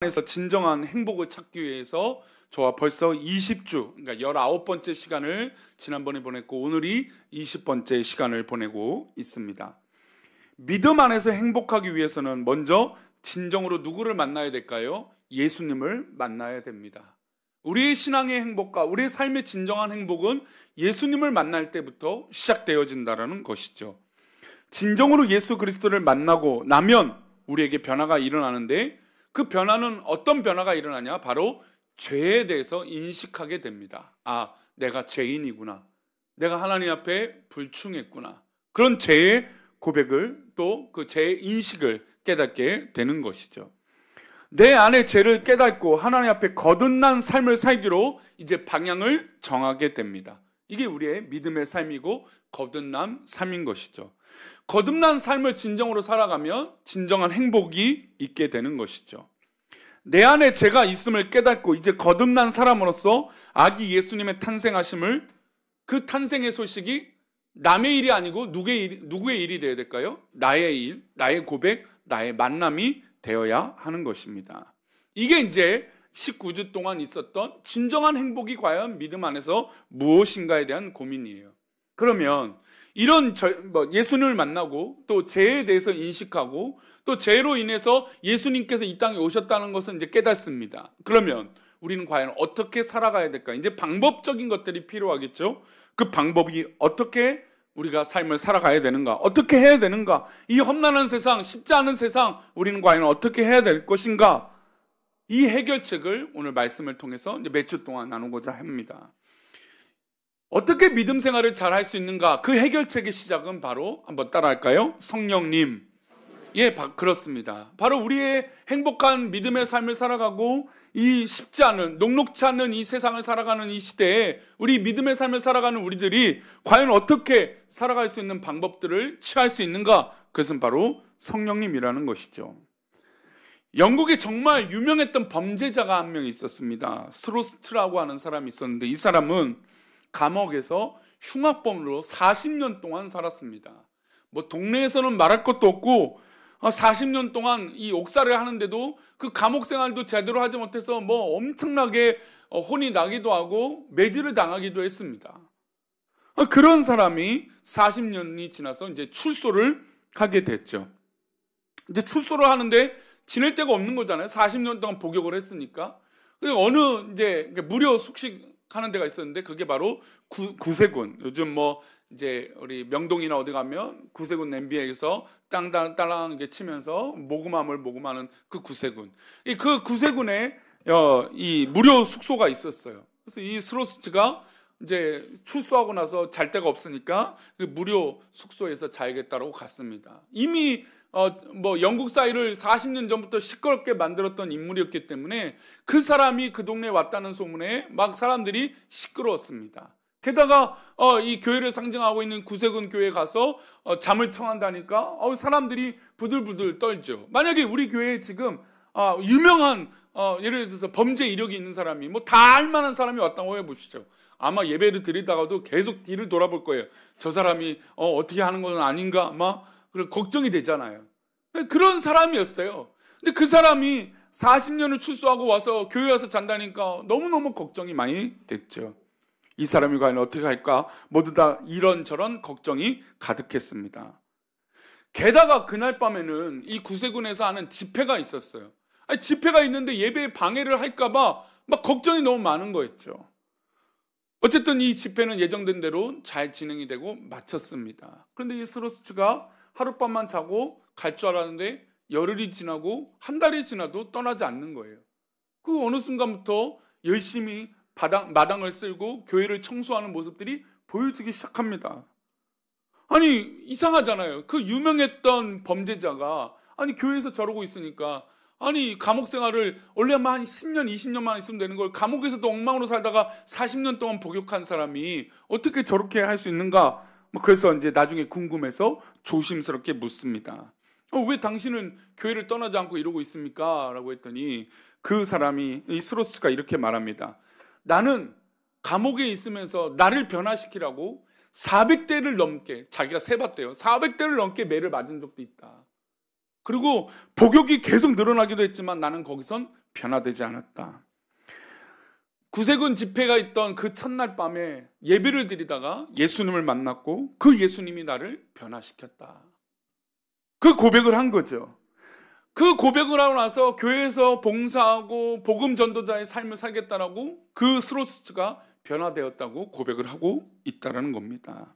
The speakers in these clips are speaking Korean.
에서 진정한 행복을 찾기 위해서 저와 벌써 20주, 그러니까 19번째 시간을 지난번에 보냈고 오늘이 20번째 시간을 보내고 있습니다. 믿음 안에서 행복하기 위해서는 먼저 진정으로 누구를 만나야 될까요? 예수님을 만나야 됩니다. 우리의 신앙의 행복과 우리의 삶의 진정한 행복은 예수님을 만날 때부터 시작되어진다는 것이죠. 진정으로 예수 그리스도를 만나고 나면 우리에게 변화가 일어나는데 그 변화는 어떤 변화가 일어나냐? 바로 죄에 대해서 인식하게 됩니다. 아, 내가 죄인이구나. 내가 하나님 앞에 불충했구나. 그런 죄의 고백을 또 그 죄의 인식을 깨닫게 되는 것이죠. 내 안의 죄를 깨닫고 하나님 앞에 거듭난 삶을 살기로 이제 방향을 정하게 됩니다. 이게 우리의 믿음의 삶이고 거듭난 삶인 것이죠. 거듭난 삶을 진정으로 살아가면 진정한 행복이 있게 되는 것이죠. 내 안에 죄가 있음을 깨닫고 이제 거듭난 사람으로서 아기 예수님의 탄생하심을, 그 탄생의 소식이 남의 일이 아니고 누구의 일이 되어야 될까요? 나의 일, 나의 고백, 나의 만남이 되어야 하는 것입니다. 이게 이제 19주 동안 있었던 진정한 행복이 과연 믿음 안에서 무엇인가에 대한 고민이에요. 그러면 이런 예수님을 만나고 또 죄에 대해서 인식하고 또 죄로 인해서 예수님께서 이 땅에 오셨다는 것은 이제 깨닫습니다. 그러면 우리는 과연 어떻게 살아가야 될까? 이제 방법적인 것들이 필요하겠죠. 그 방법이 어떻게 우리가 삶을 살아가야 되는가? 어떻게 해야 되는가? 이 험난한 세상, 쉽지 않은 세상, 우리는 과연 어떻게 해야 될 것인가? 이 해결책을 오늘 말씀을 통해서 이제 몇 주 동안 나누고자 합니다. 어떻게 믿음 생활을 잘 할 수 있는가? 그 해결책의 시작은 바로 한번 따라할까요? 성령님. 예, 그렇습니다. 바로 우리의 행복한 믿음의 삶을 살아가고 이 쉽지 않은, 녹록치 않은 이 세상을 살아가는 이 시대에 우리 믿음의 삶을 살아가는 우리들이 과연 어떻게 살아갈 수 있는 방법들을 취할 수 있는가? 그것은 바로 성령님이라는 것이죠. 영국에 정말 유명했던 범죄자가 한 명 있었습니다. 스로스트라고 하는 사람이 있었는데 이 사람은 감옥에서 흉악범으로 40년 동안 살았습니다. 뭐 동네에서는 말할 것도 없고 40년 동안 이 옥살이를 하는데도 그 감옥 생활도 제대로 하지 못해서 뭐 엄청나게 혼이 나기도 하고 매질을 당하기도 했습니다. 그런 사람이 40년이 지나서 이제 출소를 하게 됐죠. 이제 출소를 하는데 지낼 데가 없는 거잖아요. 40년 동안 복역을 했으니까. 어느 이제 무료 숙식하는 데가 있었는데 그게 바로 구세군. 요즘 뭐 이제 우리 명동이나 어디 가면 구세군 냄비에서 땅땅땅 이렇게 치면서 모금하는 그 구세군. 그 구세군에 이 무료 숙소가 있었어요. 그래서 이 스로스트가 이제 출소하고 나서 잘 데가 없으니까 그 무료 숙소에서 자야겠다고 갔습니다. 이미 뭐 영국 사회를 40년 전부터 시끄럽게 만들었던 인물이었기 때문에 그 사람이 그 동네에 왔다는 소문에 막 사람들이 시끄러웠습니다. 게다가 이 교회를 상징하고 있는 구세군 교회에 가서 잠을 청한다니까 사람들이 부들부들 떨죠. 만약에 우리 교회에 지금 유명한 예를 들어서 범죄 이력이 있는 사람이 뭐 다 알만한 사람이 왔다고 해보시죠. 아마 예배를 드리다가도 계속 뒤를 돌아볼 거예요. 저 사람이 어떻게 하는 건 아닌가 막 그런 걱정이 되잖아요. 그런 사람이었어요. 근데 그 사람이 40년을 출소하고 와서 교회 와서 잔다니까 너무너무 걱정이 많이 됐죠. 이 사람이 과연 어떻게 할까? 모두 다 이런저런 걱정이 가득했습니다. 게다가 그날 밤에는 이 구세군에서 하는 집회가 있었어요. 집회가 있는데 예배에 방해를 할까봐 막 걱정이 너무 많은 거였죠. 어쨌든 이 집회는 예정된 대로 잘 진행이 되고 마쳤습니다. 그런데 이 스로스트가 하룻밤만 자고 갈 줄 알았는데 열흘이 지나고 한 달이 지나도 떠나지 않는 거예요. 그 어느 순간부터 열심히 마당을 쓸고 교회를 청소하는 모습들이 보여지기 시작합니다. 아니 이상하잖아요. 그 유명했던 범죄자가 교회에서 저러고 있으니까 감옥 생활을 원래만 한 10년 20년만 있으면 되는 걸 감옥에서도 엉망으로 살다가 40년 동안 복역한 사람이 어떻게 저렇게 할 수 있는가? 그래서 이제 나중에 궁금해서 조심스럽게 묻습니다. 왜 당신은 교회를 떠나지 않고 이러고 있습니까? 라고 했더니 그 사람이 이 스로스가 이렇게 말합니다. 나는 감옥에 있으면서 나를 변화시키라고 400대를 넘게, 자기가 세봤대요. 400대를 넘게 매를 맞은 적도 있다. 그리고 복역이 계속 늘어나기도 했지만 나는 거기선 변화되지 않았다. 구세군 집회가 있던 그 첫날 밤에 예배를 드리다가 예수님을 만났고 그 예수님이 나를 변화시켰다. 그 고백을 한 거죠. 그 고백을 하고 나서 교회에서 봉사하고 복음 전도자의 삶을 살겠다라고 그 스로스가 변화되었다고 고백을 하고 있다는 겁니다.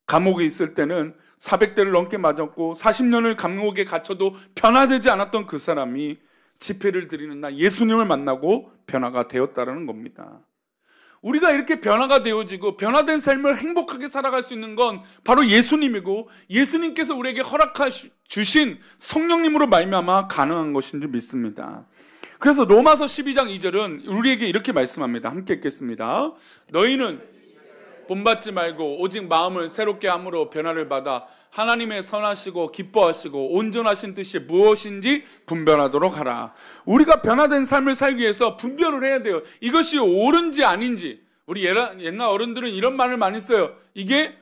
감옥에 있을 때는 400대를 넘게 맞았고 40년을 감옥에 갇혀도 변화되지 않았던 그 사람이 집회를 드리는 날 예수님을 만나고 변화가 되었다는 겁니다. 우리가 이렇게 변화가 되어지고 변화된 삶을 행복하게 살아갈 수 있는 건 바로 예수님이고 예수님께서 우리에게 허락하신 성령님으로 말미암아 가능한 것인 줄 믿습니다. 그래서 로마서 12장 2절은 우리에게 이렇게 말씀합니다. 함께 읽겠습니다. 너희는 본받지 말고 오직 마음을 새롭게 함으로 변화를 받아 하나님의 선하시고 기뻐하시고 온전하신 뜻이 무엇인지 분별하도록 하라. 우리가 변화된 삶을 살기 위해서 분별을 해야 돼요. 이것이 옳은지 아닌지. 우리 옛날 어른들은 이런 말을 많이 써요. 이게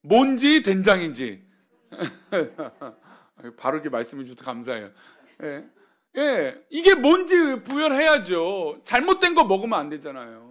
뭔지 된장인지. 바르게 말씀해 주셔서 감사해요. 이게 뭔지 부여해야죠. 잘못된 거 먹으면 안 되잖아요.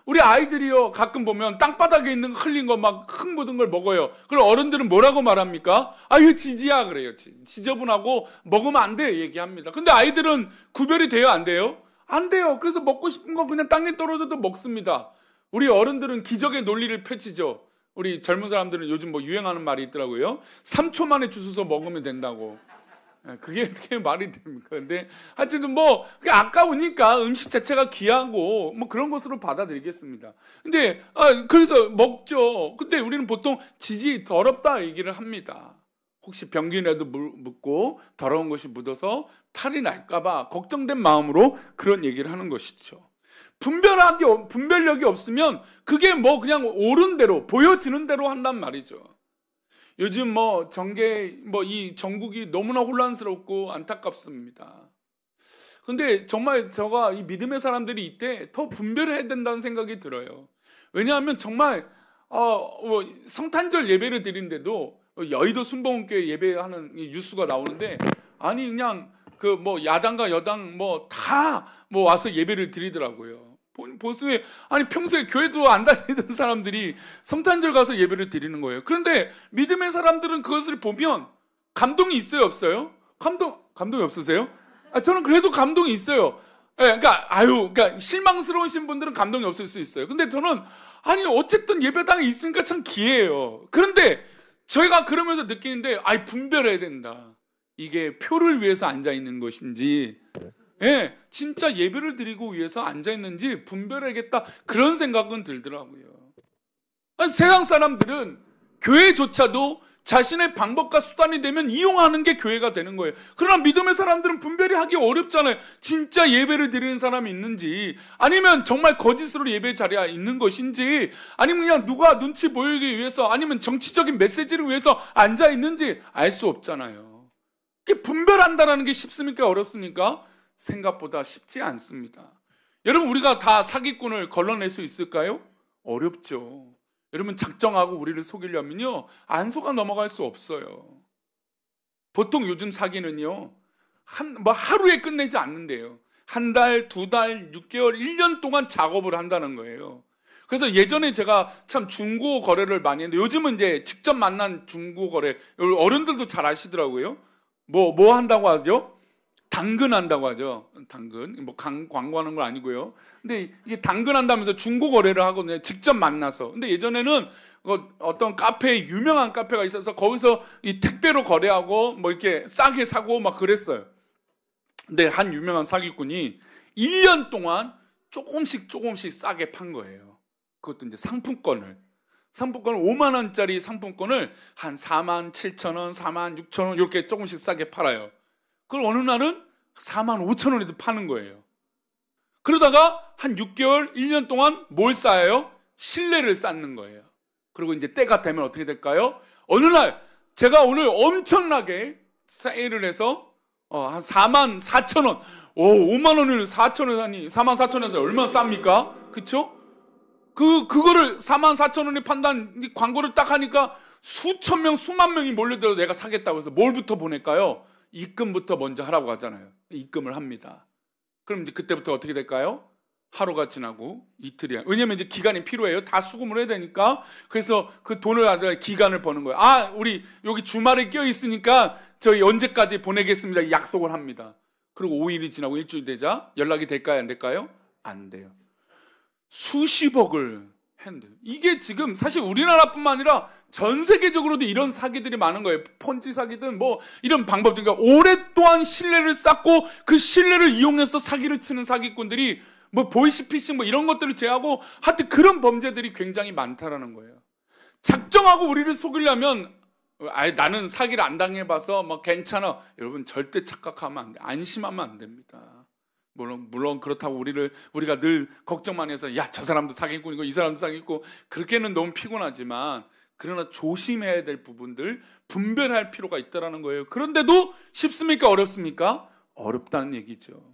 우리 아이들이요, 가끔 보면 땅바닥에 있는 거 흘린 거 막 흙 묻은 걸 먹어요. 그럼 어른들은 뭐라고 말합니까? 아, 이거 지지야 그래요. 지저분하고 먹으면 안 돼 얘기합니다. 근데 아이들은 구별이 돼요, 안 돼요? 안 돼요. 그래서 먹고 싶은 거 그냥 땅에 떨어져도 먹습니다. 우리 어른들은 기적의 논리를 펼치죠. 우리 젊은 사람들은 요즘 뭐 유행하는 말이 있더라고요. 3초 만에 주워서 먹으면 된다고. 그게 어떻게 말이 됩니까? 근데 하여튼 뭐 아까우니까 음식 자체가 귀하고 뭐 그런 것으로 받아들이겠습니다. 근데 그래서 먹죠. 근데 우리는 보통 지지 더럽다 얘기를 합니다. 혹시 병균에도 묻고 더러운 것이 묻어서 탈이 날까봐 걱정된 마음으로 그런 얘기를 하는 것이죠. 분별력이 없으면 그게 뭐 그냥 옳은 대로 보여지는 대로 한단 말이죠. 요즘 뭐 이 전국이 너무나 혼란스럽고 안타깝습니다. 근데 정말 제가 이 믿음의 사람들이 이때 더 분별해야 된다는 생각이 들어요. 왜냐하면 정말 성탄절 예배를 드리는데도 여의도 순복음교회 예배하는 뉴스가 나오는데 아니 그냥 그 뭐 야당과 여당 뭐 다 뭐 와서 예배를 드리더라고요. 보세요. 아니 평소에 교회도 안 다니던 사람들이 성탄절 가서 예배를 드리는 거예요. 그런데 믿음의 사람들은 그것을 보면 감동이 있어요, 없어요? 감동이 없으세요? 저는 그래도 감동이 있어요. 그러니까 실망스러우신 분들은 감동이 없을 수 있어요. 근데 저는 아니 어쨌든 예배당에 있으니까 참 기해요. 그런데 저희가 그러면서 느끼는데 분별해야 된다. 이게 표를 위해서 앉아 있는 것인지 진짜 예배를 드리고 위해서 앉아있는지 분별해야겠다 그런 생각은 들더라고요. 세상 사람들은 교회조차도 자신의 방법과 수단이 되면 이용하는 게 교회가 되는 거예요. 그러나 믿음의 사람들은 분별이 하기 어렵잖아요. 진짜 예배를 드리는 사람이 있는지 아니면 정말 거짓으로 예배 자리에 있는 것인지 아니면 그냥 누가 눈치 보이기 위해서 아니면 정치적인 메시지를 위해서 앉아있는지 알 수 없잖아요. 이게 분별한다는 게 쉽습니까? 어렵습니까? 생각보다 쉽지 않습니다. 여러분 우리가 다 사기꾼을 걸러낼 수 있을까요? 어렵죠. 여러분 작정하고 우리를 속이려면요 안 속아 넘어갈 수 없어요. 보통 요즘 사기는요 하루에 끝내지 않는데요. 한 달, 두 달, 6개월, 1년 동안 작업을 한다는 거예요. 그래서 예전에 제가 참 중고 거래를 많이 했는데 요즘은 이제 직접 만난 중고 거래 어른들도 잘 아시더라고요. 뭐 한다고 하죠? 당근한다고 하죠. 당근. 뭐 광고하는 건 아니고요. 근데 이게 당근한다면서 중고 거래를 하거든요. 직접 만나서. 근데 예전에는 어떤 유명한 카페가 있어서 거기서 이 택배로 거래하고 뭐 이렇게 싸게 사고 막 그랬어요. 근데 한 유명한 사기꾼이 1년 동안 조금씩 싸게 판 거예요. 그것도 이제 상품권을 5만 원짜리 상품권을 한 4만 7천 원, 4만 6천 원 이렇게 조금씩 싸게 팔아요. 그걸 어느 날은 4만 5천 원에도 파는 거예요. 그러다가 한 6개월, 1년 동안 뭘 쌓아요? 신뢰를 쌓는 거예요. 그리고 이제 때가 되면 어떻게 될까요? 어느 날 제가 오늘 엄청나게 세일을 해서 한 4만 4천 원, 5만 원을 4천 원 하니 4만 4천 원에서 얼마나 쌉니까? 그쵸? 그거를 4만 4천 원에 판단 광고를 딱 하니까 수천 명, 수만 명이 몰려들어서 내가 사겠다고 해서 뭘부터 보낼까요? 입금부터 먼저 하라고 하잖아요. 입금을 합니다. 그럼 이제 그때부터 어떻게 될까요? 하루가 지나고 이틀이야. 왜냐면 이제 기간이 필요해요. 다 수금을 해야 되니까. 그래서 그 돈을 가지고 기간을 버는 거예요. 아, 우리 여기 주말에 껴 있으니까 저희 언제까지 보내겠습니다. 약속을 합니다. 그리고 5일이 지나고 일주일 되자 연락이 될까요? 안 될까요? 안 돼요. 수십억을 했는데요. 이게 지금 사실 우리나라뿐만 아니라 전 세계적으로도 이런 사기들이 많은 거예요. 폰지 사기든 뭐 이런 방법들. 그러니까 오랫동안 신뢰를 쌓고 그 신뢰를 이용해서 사기를 치는 사기꾼들이 뭐 보이스피싱 뭐 이런 것들을 제외하고 하여튼 그런 범죄들이 굉장히 많다라는 거예요. 작정하고 우리를 속이려면 나는 사기를 안 당해봐서 뭐 괜찮아. 여러분 절대 착각하면 안 돼. 안심하면 안 됩니다. 물론 그렇다고 우리가 늘 걱정만 해서 야, 저 사람도 사기꾼이고 이 사람도 사기꾼 그렇게는 너무 피곤하지만 그러나 조심해야 될 부분들 분별할 필요가 있다라는 거예요. 그런데도 쉽습니까? 어렵습니까? 어렵다는 얘기죠.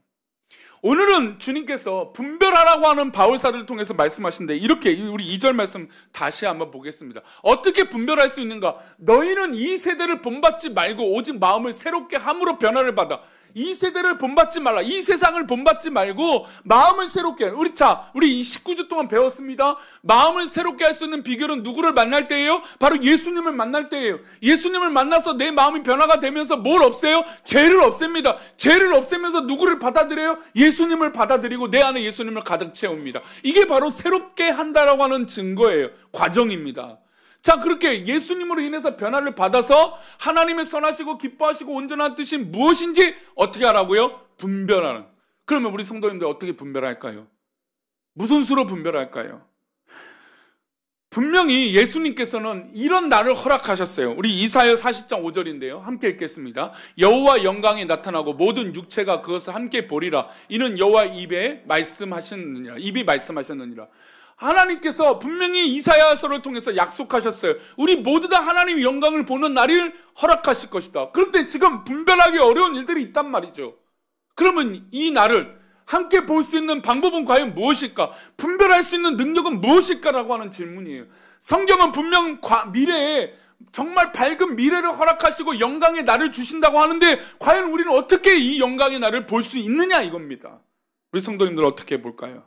오늘은 주님께서 분별하라고 하는 바울사를 통해서 말씀하신데 이렇게 우리 2절 말씀 다시 한번 보겠습니다. 어떻게 분별할 수 있는가? 너희는 이 세대를 본받지 말고 오직 마음을 새롭게 함으로 변화를 받아. 이 세대를 본받지 말라. 이 세상을 본받지 말고 마음을 새롭게. 우리 19주 동안 배웠습니다. 마음을 새롭게 할 수 있는 비결은 누구를 만날 때예요? 바로 예수님을 만날 때예요. 예수님을 만나서 내 마음이 변화가 되면서 뭘 없애요? 죄를 없앱니다. 죄를 없애면서 누구를 받아들여요? 예수님을 받아들이고 내 안에 예수님을 가득 채웁니다. 이게 바로 새롭게 한다라고 하는 증거예요. 과정입니다. 자, 그렇게 예수님으로 인해서 변화를 받아서 하나님의 선하시고 기뻐하시고 온전한 뜻이 무엇인지 어떻게 하라고요? 분별하는. 그러면 우리 성도님들 어떻게 분별할까요? 무슨 수로 분별할까요? 분명히 예수님께서는 이런 날을 허락하셨어요. 우리 이사야 40장 5절인데요. 함께 읽겠습니다. 여호와 영광이 나타나고 모든 육체가 그것을 함께 보리라. 이는 여호와 입이 말씀하셨느니라. 하나님께서 분명히 이사야서를 통해서 약속하셨어요. 우리 모두 다 하나님의 영광을 보는 날을 허락하실 것이다. 그런데 지금 분별하기 어려운 일들이 있단 말이죠. 그러면 이 날을 함께 볼 수 있는 방법은 과연 무엇일까? 분별할 수 있는 능력은 무엇일까라고 하는 질문이에요. 성경은 분명 미래에 정말 밝은 미래를 허락하시고 영광의 날을 주신다고 하는데 과연 우리는 어떻게 이 영광의 날을 볼 수 있느냐 이겁니다. 우리 성도님들 어떻게 볼까요?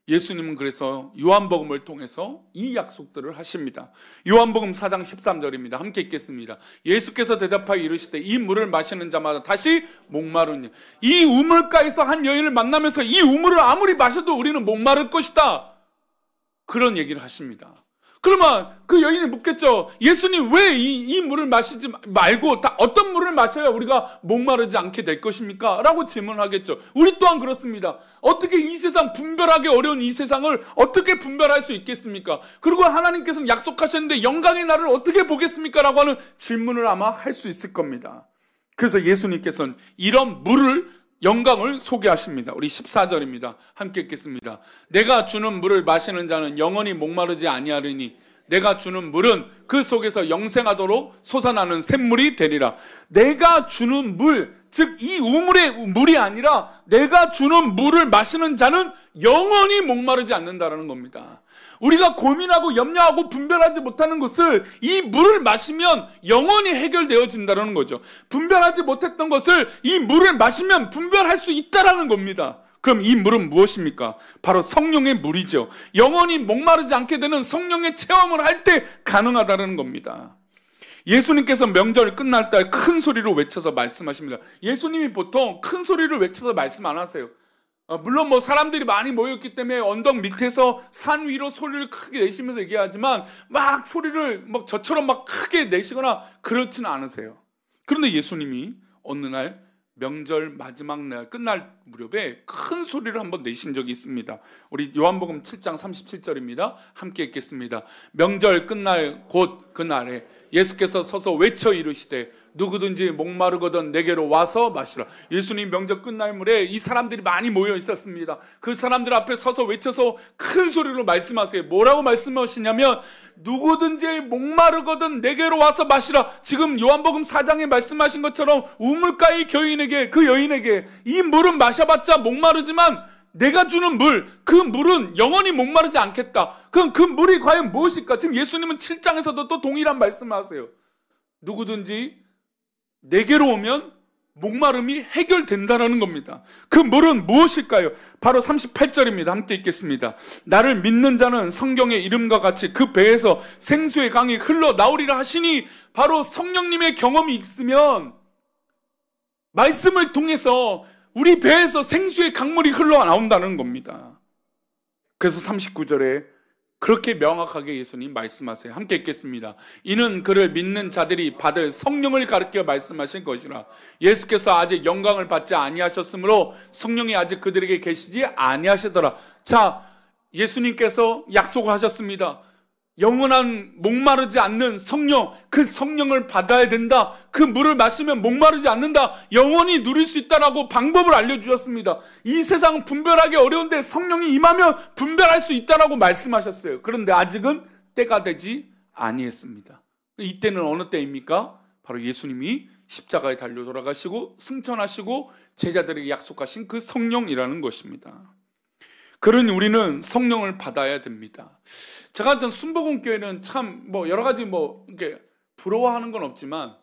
예수님은 그래서 요한복음을 통해서 이 약속들을 하십니다. 요한복음 4장 13절입니다. 함께 읽겠습니다. 예수께서 대답하여 이르시되 이 물을 마시는 자마다 다시 목마르니 이 우물가에서 한 여인을 만나면서 이 우물을 아무리 마셔도 우리는 목마를 것이다. 그런 얘기를 하십니다. 그러면 그 여인이 묻겠죠. 예수님 왜 이 물을 마시지 말고 다 어떤 물을 마셔야 우리가 목마르지 않게 될 것입니까? 라고 질문하겠죠. 우리 또한 그렇습니다. 어떻게 이 세상 분별하기 어려운 이 세상을 어떻게 분별할 수 있겠습니까? 그리고 하나님께서는 약속하셨는데 영광의 날을 어떻게 보겠습니까? 라고 하는 질문을 아마 할 수 있을 겁니다. 그래서 예수님께서는 이런 영광을 소개하십니다. 우리 14절입니다. 함께 읽겠습니다. 내가 주는 물을 마시는 자는 영원히 목마르지 아니하리니 내가 주는 물은 그 속에서 영생하도록 솟아나는 샘물이 되리라. 내가 주는 물, 즉 이 우물의 물이 아니라 내가 주는 물을 마시는 자는 영원히 목마르지 않는다라는 겁니다. 우리가 고민하고 염려하고 분별하지 못하는 것을 이 물을 마시면 영원히 해결되어진다는 거죠. 분별하지 못했던 것을 이 물을 마시면 분별할 수 있다라는 겁니다. 그럼 이 물은 무엇입니까? 바로 성령의 물이죠. 영원히 목마르지 않게 되는 성령의 체험을 할 때 가능하다는 겁니다. 예수님께서 명절 끝날 때 큰 소리로 외쳐서 말씀하십니다. 예수님이 보통 큰 소리를 외쳐서 말씀 안 하세요. 물론 뭐 사람들이 많이 모였기 때문에 언덕 밑에서 산 위로 소리를 크게 내시면서 얘기하지만 막 소리를 막 저처럼 막 크게 내시거나 그렇지는 않으세요. 그런데 예수님이 어느 날 명절 마지막 날 끝날 무렵에 큰 소리를 한번 내신 적이 있습니다. 우리 요한복음 7장 37절입니다. 함께 읽겠습니다. 명절 끝날 곧 그날에 예수께서 서서 외쳐 이르시되 누구든지 목마르거든 내게로 와서 마시라. 예수님 명절 끝날 무렵에 이 사람들이 많이 모여 있었습니다. 그 사람들 앞에 서서 외쳐서 큰 소리로 말씀하세요. 뭐라고 말씀하시냐면 누구든지 목마르거든 내게로 와서 마시라. 지금 요한복음 4장에 말씀하신 것처럼 우물가의 그 여인에게 이 물은 마셔봤자 목마르지만 내가 주는 물, 그 물은 영원히 목마르지 않겠다. 그럼 그 물이 과연 무엇일까? 지금 예수님은 7장에서도 또 동일한 말씀을 하세요. 누구든지 내게로 오면 목마름이 해결된다는 겁니다. 그 물은 무엇일까요? 바로 38절입니다. 함께 읽겠습니다. 나를 믿는 자는 성경의 이름과 같이 그 배에서 생수의 강이 흘러나오리라 하시니, 바로 성령님의 경험이 있으면 말씀을 통해서 우리 배에서 생수의 강물이 흘러나온다는 겁니다. 그래서 39절에 그렇게 명확하게 예수님 말씀하세요. 함께 읽겠습니다. 이는 그를 믿는 자들이 받을 성령을 가르쳐 말씀하신 것이라. 예수께서 아직 영광을 받지 아니하셨으므로 성령이 아직 그들에게 계시지 아니하시더라. 자, 예수님께서 약속을 하셨습니다. 영원한 목마르지 않는 성령, 그 성령을 받아야 된다. 그 물을 마시면 목마르지 않는다. 영원히 누릴 수 있다라고 방법을 알려주셨습니다. 이 세상은 분별하기 어려운데 성령이 임하면 분별할 수 있다라고 말씀하셨어요. 그런데 아직은 때가 되지 아니했습니다. 이때는 어느 때입니까? 바로 예수님이 십자가에 달려 돌아가시고 승천하시고 제자들에게 약속하신 그 성령이라는 것입니다. 그러니 우리는 성령을 받아야 됩니다. 제가 했던 순복음교회는 참 여러 가지 이렇게 부러워하는 건 없지만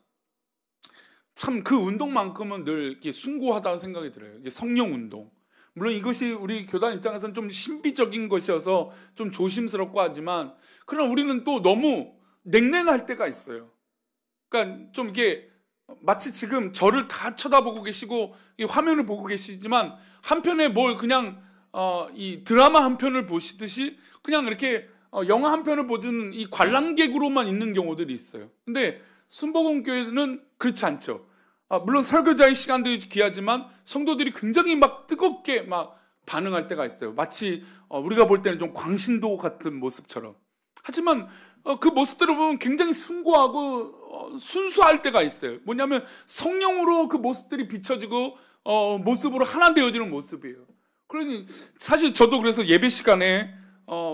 참 그 운동만큼은 늘 이렇게 숭고하다는 생각이 들어요. 이게 성령 운동. 물론 이것이 우리 교단 입장에서는 좀 신비적인 것이어서 좀 조심스럽고 하지만, 그러나 우리는 또 너무 냉랭할 때가 있어요. 그러니까 좀 이게 마치 지금 저를 다 쳐다보고 계시고 이 화면을 보고 계시지만 한편에 뭘 그냥 이 드라마 한 편을 보시듯이 그냥 이렇게 영화 한 편을 보는 이 관람객으로만 있는 경우들이 있어요. 근데 순복음교회는 그렇지 않죠. 물론 설교자의 시간도 귀하지만 성도들이 굉장히 막 뜨겁게 막 반응할 때가 있어요. 마치 우리가 볼 때는 좀 광신도 같은 모습처럼. 하지만 그 모습들을 보면 굉장히 숭고하고 순수할 때가 있어요. 뭐냐면 성령으로 그 모습들이 비춰지고 모습으로 하나 되어지는 모습이에요. 그러니 사실 저도 그래서 예배 시간에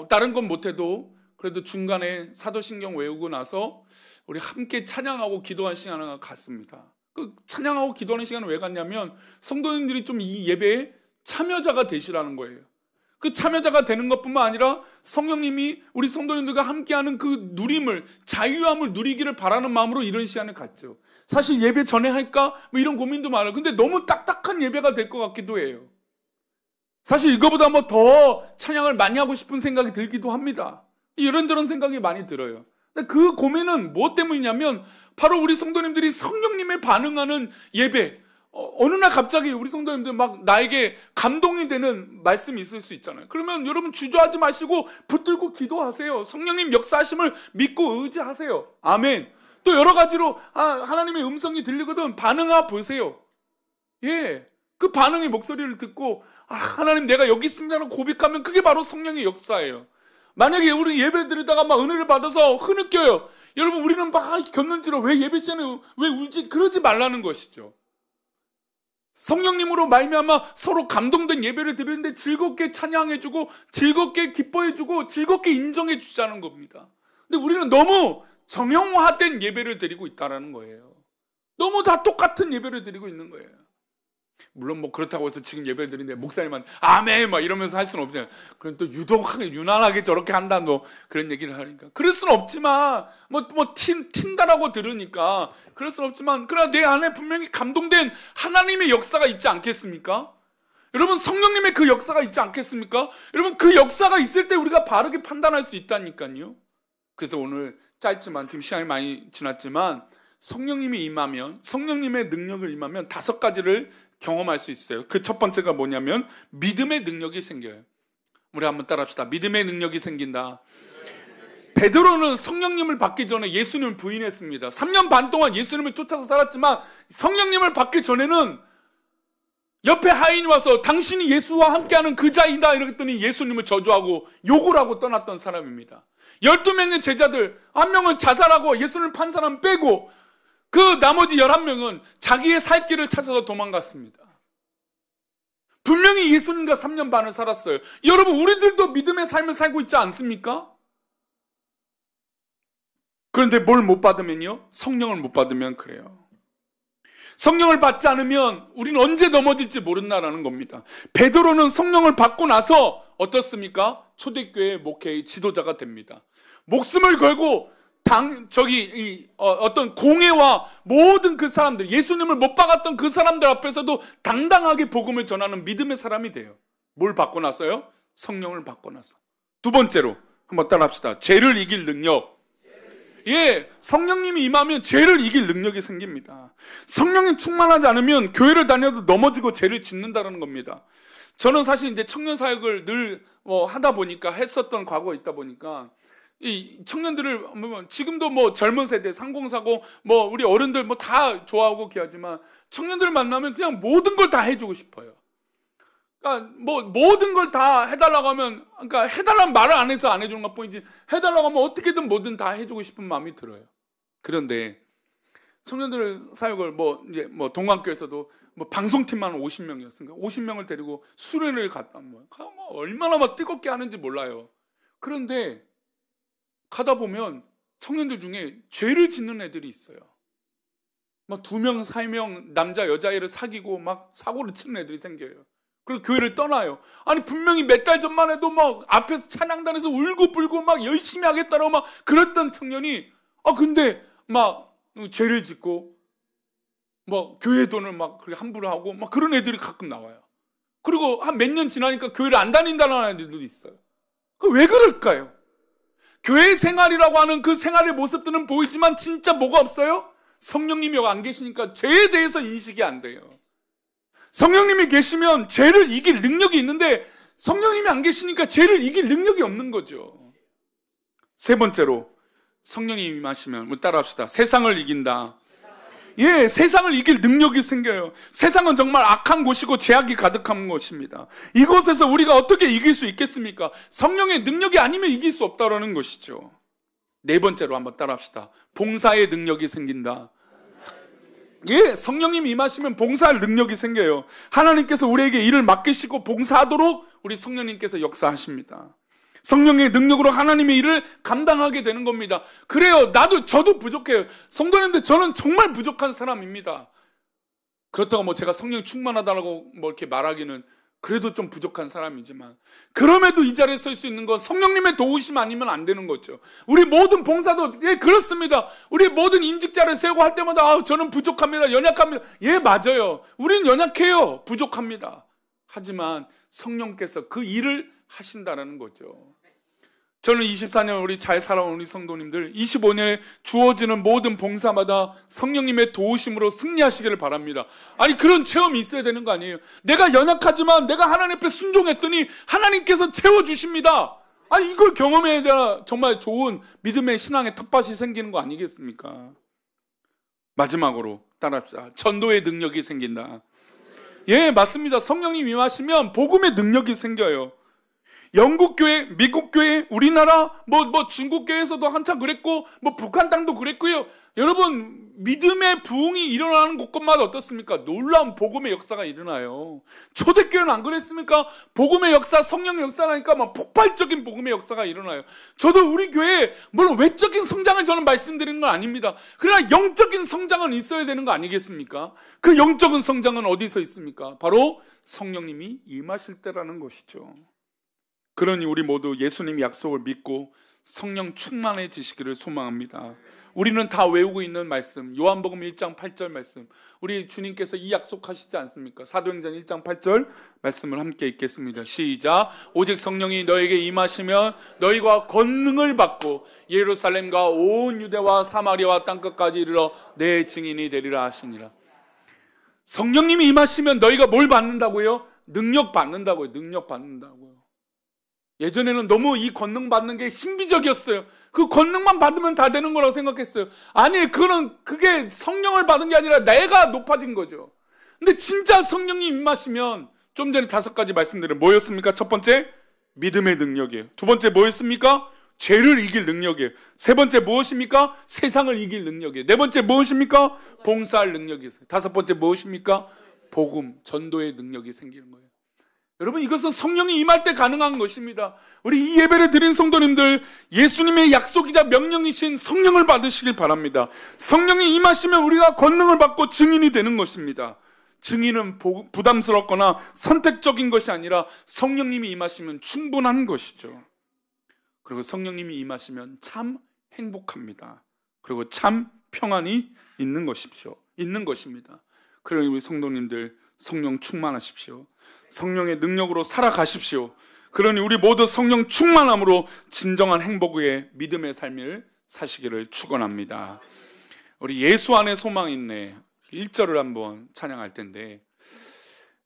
다른 건 못해도 그래도 중간에 사도신경 외우고 나서 우리 함께 찬양하고 기도한 시간을 갔습니다. 그 찬양하고 기도하는 시간을 왜 갔냐면 성도님들이 좀 이 예배에 참여자가 되시라는 거예요. 그 참여자가 되는 것뿐만 아니라 성령님이 우리 성도님들과 함께하는 그 누림을, 자유함을 누리기를 바라는 마음으로 이런 시간을 갖죠. 사실 예배 전에 할까 이런 고민도 많아요. 근데 너무 딱딱한 예배가 될 것 같기도 해요. 사실 이거보다 더 찬양을 많이 하고 싶은 생각이 들기도 합니다. 이런저런 생각이 많이 들어요. 근데 그 고민은 무엇 때문이냐면 바로 우리 성도님들이 성령님에 반응하는 예배, 어느 날 갑자기 우리 성도님들 막 나에게 감동이 되는 말씀이 있을 수 있잖아요. 그러면 여러분 주저하지 마시고 붙들고 기도하세요. 성령님 역사하심을 믿고 의지하세요. 아멘. 또 여러 가지로 하나님의 음성이 들리거든 반응하 보세요. 예. 그 반응의 목소리를 듣고 하나님 내가 여기 있습니다라고 고백하면 그게 바로 성령의 역사예요. 만약에 우리 예배 드리다가 막 은혜를 받아서 흐느껴요. 여러분 우리는 막 겼는지로 왜 예배 시간에 왜 울지? 그러지 말라는 것이죠. 성령님으로 말미암아 서로 감동된 예배를 드리는데 즐겁게 찬양해주고 즐겁게 기뻐해주고 즐겁게 인정해주자는 겁니다. 근데 우리는 너무 정형화된 예배를 드리고 있다는 거예요. 너무 다 똑같은 예배를 드리고 있는 거예요. 물론 그렇다고 해서 지금 예배를 드리는데 목사님만 아멘 막 이러면서 할 수는 없잖아요. 그럼 또 유난하게 저렇게 한다 그런 얘기를 하니까 그럴 수는 없지만 튄다라고 들으니까 그럴 수는 없지만 그러나 내 안에 분명히 감동된 하나님의 역사가 있지 않겠습니까? 여러분 성령님의 그 역사가 있지 않겠습니까? 여러분 그 역사가 있을 때 우리가 바르게 판단할 수 있다니까요. 그래서 오늘 짧지만 지금 시간이 많이 지났지만 성령님이 임하면 성령님의 능력을 임하면 5가지를 경험할 수 있어요. 그 첫 번째가 뭐냐면 믿음의 능력이 생겨요. 우리 한번 따라합시다. 믿음의 능력이 생긴다. 베드로는 성령님을 받기 전에 예수님을 부인했습니다. 3년 반 동안 예수님을 쫓아서 살았지만 성령님을 받기 전에는 옆에 하인이 와서 당신이 예수와 함께하는 그 자이다 이랬더니 예수님을 저주하고 욕을 하고 떠났던 사람입니다. 12명의 제자들 1명은 자살하고 예수님을 판 사람 빼고 그 나머지 11명은 자기의 살 길을 찾아서 도망갔습니다. 분명히 예수님과 3년 반을 살았어요. 여러분 우리들도 믿음의 삶을 살고 있지 않습니까? 그런데 뭘 못 받으면요? 성령을 못 받으면 그래요. 성령을 받지 않으면 우리는 언제 넘어질지 모른다라는 겁니다. 베드로는 성령을 받고 나서 어떻습니까? 초대교회 목회의 지도자가 됩니다. 목숨을 걸고 어떤 공회와 모든 그 사람들, 예수님을 못 박았던 그 사람들 앞에서도 당당하게 복음을 전하는 믿음의 사람이 돼요. 뭘 받고 나서요? 성령을 받고 나서. 두 번째로 한번 따라합시다. 죄를 이길 능력. 예, 성령님이 임하면 죄를 이길 능력이 생깁니다. 성령이 충만하지 않으면 교회를 다녀도 넘어지고 죄를 짓는다는 겁니다. 저는 사실 이제 청년 사역을 늘 하다 보니까, 했었던 과거가 있다 보니까 이 청년들을 보면 지금도 뭐 젊은 세대, 상공사고 뭐 우리 어른들 뭐 다 좋아하고 귀하지만 청년들 만나면 그냥 모든 걸 다 해주고 싶어요. 그러니까 뭐 모든 걸 다 해달라고 하면, 그러니까 해달라는 말을 안 해서 안 해주는 것 뿐이지, 해달라고 하면 어떻게든 뭐든 다 해주고 싶은 마음이 들어요. 그런데 청년들 사역을 이제 동학교에서도 방송팀만 50명이었으니까 50명을 데리고 수련회를 갔다 얼마나 막 뜨겁게 하는지 몰라요. 그런데 가다 보면 청년들 중에 죄를 짓는 애들이 있어요. 막 2명, 3명 남자 여자애를 사귀고 막 사고를 치는 애들이 생겨요. 그리고 교회를 떠나요. 아니 분명히 몇 달 전만 해도 막 앞에서 찬양단에서 울고 불고 막 열심히 하겠다라고 막 그랬던 청년이 근데 막 죄를 짓고 뭐 교회 돈을 막 그렇게 함부로 하고 막 그런 애들이 가끔 나와요. 그리고 한 몇 년 지나니까 교회를 안 다닌다는 애들도 있어요. 그 왜 그럴까요? 교회 생활이라고 하는 그 생활의 모습들은 보이지만 진짜 뭐가 없어요? 성령님이 여기 안 계시니까 죄에 대해서 인식이 안 돼요. 성령님이 계시면 죄를 이길 능력이 있는데 성령님이 안 계시니까 죄를 이길 능력이 없는 거죠. 세 번째로 성령이 임하시면 따라합시다. 세상을 이긴다. 예, 세상을 이길 능력이 생겨요. 세상은 정말 악한 곳이고 죄악이 가득한 곳입니다. 이곳에서 우리가 어떻게 이길 수 있겠습니까? 성령의 능력이 아니면 이길 수 없다라는 것이죠. 네 번째로 한번 따라합시다. 봉사의 능력이 생긴다. 예, 성령님이 임하시면 봉사할 능력이 생겨요. 하나님께서 우리에게 일을 맡기시고 봉사하도록 우리 성령님께서 역사하십니다. 성령의 능력으로 하나님의 일을 감당하게 되는 겁니다. 그래요. 저도 부족해요. 성도님들, 저는 정말 부족한 사람입니다. 그렇다고 제가 성령 충만하다고 이렇게 말하기는 그래도 좀 부족한 사람이지만, 그럼에도 이 자리에 설 수 있는 건 성령님의 도우심 아니면 안 되는 거죠. 우리 모든 봉사도 그렇습니다. 우리 모든 임직자를 세우고 할 때마다 저는 부족합니다. 연약합니다. 예, 맞아요. 우리는 연약해요. 부족합니다. 하지만 성령께서 그 일을 하신다는 거죠. 저는 24년 우리 잘 살아온 우리 성도님들 25년에 주어지는 모든 봉사마다 성령님의 도우심으로 승리하시기를 바랍니다. 아니 그런 체험이 있어야 되는 거 아니에요? 내가 연약하지만 내가 하나님 앞에 순종했더니 하나님께서 채워주십니다. 아니 이걸 경험해야 정말 좋은 믿음의 신앙의 텃밭이 생기는 거 아니겠습니까? 마지막으로 따라합시다. 전도의 능력이 생긴다. 예, 맞습니다. 성령님 임하시면 복음의 능력이 생겨요. 영국교회, 미국교회, 우리나라, 중국교회에서도 한참 그랬고, 북한 땅도 그랬고요. 여러분, 믿음의 부흥이 일어나는 곳곳마다 어떻습니까? 놀라운 복음의 역사가 일어나요. 초대교회는 안 그랬습니까? 복음의 역사, 성령의 역사라니까 폭발적인 복음의 역사가 일어나요. 저도 우리 교회에, 물론 외적인 성장을 저는 말씀드리는 건 아닙니다. 그러나 영적인 성장은 있어야 되는 거 아니겠습니까? 그 영적인 성장은 어디서 있습니까? 바로 성령님이 임하실 때라는 것이죠. 그러니 우리 모두 예수님 약속을 믿고 성령 충만해지시기를 소망합니다. 우리는 다 외우고 있는 말씀, 요한복음 1장 8절 말씀, 우리 주님께서 이 약속하시지 않습니까? 사도행전 1장 8절 말씀을 함께 읽겠습니다. 시작. 오직 성령이 너에게 임하시면 너희가 권능을 받고 예루살렘과 온 유대와 사마리아와 땅끝까지 이르러 내 증인이 되리라 하시니라. 성령님이 임하시면 너희가 뭘 받는다고요? 능력 받는다고요. 능력 받는다고요. 예전에는 너무 이 권능 받는 게 신비적이었어요. 그 권능만 받으면 다 되는 거라고 생각했어요. 아니, 그게 성령을 받은 게 아니라 내가 높아진 거죠. 근데 진짜 성령이 임하시면 좀 전에 5가지 말씀드린 뭐였습니까? 첫 번째, 믿음의 능력이에요. 두 번째 뭐였습니까? 죄를 이길 능력이에요. 세 번째 무엇입니까? 세상을 이길 능력이에요. 네 번째 무엇입니까? 봉사할 능력이 있어요. 5번째 무엇입니까? 복음, 전도의 능력이 생기는 거예요. 여러분, 이것은 성령이 임할 때 가능한 것입니다. 우리 이 예배를 드린 성도님들, 예수님의 약속이자 명령이신 성령을 받으시길 바랍니다. 성령이 임하시면 우리가 권능을 받고 증인이 되는 것입니다. 증인은 부담스럽거나 선택적인 것이 아니라 성령님이 임하시면 충분한 것이죠. 그리고 성령님이 임하시면 참 행복합니다. 그리고 참 평안이 있는 것입니다. 그러니 우리 성도님들 성령 충만하십시오. 성령의 능력으로 살아가십시오. 그러니 우리 모두 성령 충만함으로 진정한 행복의 믿음의 삶을 사시기를 축원합니다. 우리 예수 안에 소망이 있네 1절을 한번 찬양할 텐데,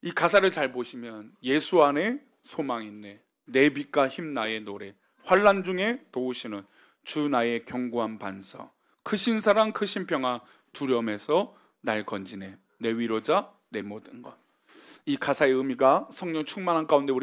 이 가사를 잘 보시면 예수 안에 소망이 있네, 내 빛과 힘 나의 노래, 환난 중에 도우시는 주 나의 견고한 반석, 크신 사랑 크신 평화 두려움에서 날 건지네, 내 위로자 내 모든 것. 이 가사의 의미가 성령 충만한 가운데 우리